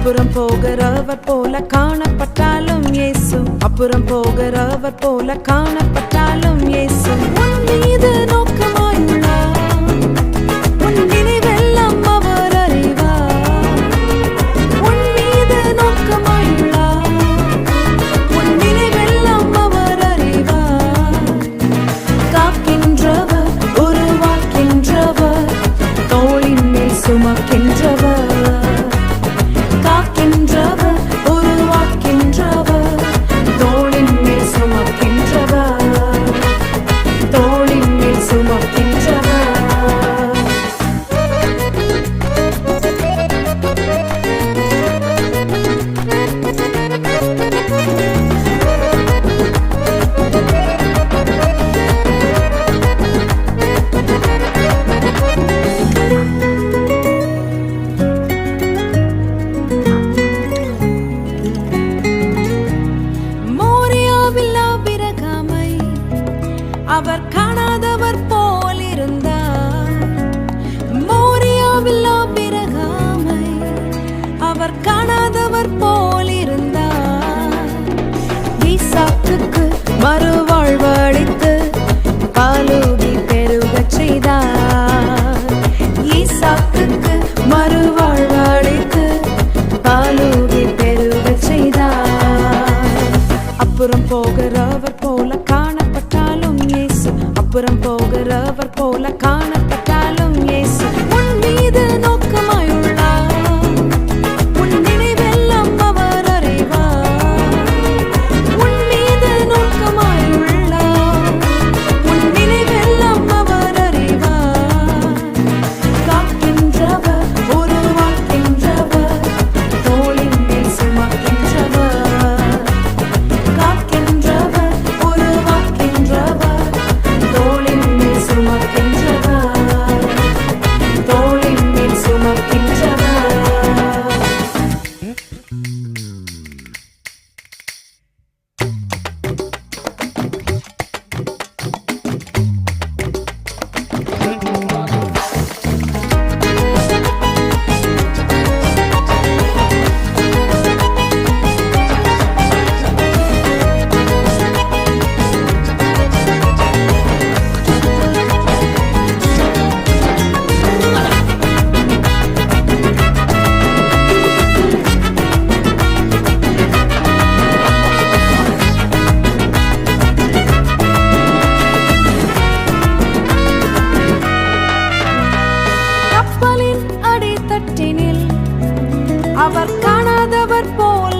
அப்புறம் போகிறவர் போல காணப்பட்டாலும் இயேசு, அப்புறம் போகிறவர் போல காணப்பட்டாலும் இயேசு உன் மீது நோக்கமாயுள்ளார். உன் நினைவெல்லாம் அவர் அறிவார். உன் மீது நோக்கமாயுள்ளார். உன் நினைவெல்லாம் அவர் அறிவார். காக்கின்றவர், உருவாக்கின்றவர், தோளின் மேல் சுமக்கின்றவர். காக்கின்றவர், உருவாக்கின்றவர், தோளின் மேல் சுமக்கின்றவர். தோளின் மேல் சுமக்கின்றவர். மோரியாவில் ஆபிரகாமை அவர் காணாதவர் போல் இருந்தார். மோரியாவில் ஆபிரகாமை அவர் காணாதவர் போல் இருந்தார். ஈசாக்குக்கு மறுவாழ்வு அளித்து பாலூதி பெருகச் செய்தார். ஈசாக்குக்கு மறுவாழ்வு அளித்து பாலூதி பெருகச் செய்தார். அப்புறம் போகிறவர் போல காணப்பட்டாலும் இயேசு, அப்புறம் போகிறவர் போல காணப்பட்டாலும் இயேசு உன் மீது நோக்கமாயுள்ளார். உன் நினைவெல்லாம் அவர் அறிவார். உன் மீது நோக்கமாயுள்ளார். உன் நினைவெல்லாம் அவர் அறிவார். காக்கின்றவர், உருவாக்கின்றவர், தோளின் மேல் சுமக்கின்றவர். காக்கின்றவர், உருவாக்கின்றவர், தோளின் மேல் சுமக்கின்றவர். தோளின் மேல் சுமக்கின்றவர். கப்பலின் அடித்தட்டினில் அவர் காணாதவர் போல்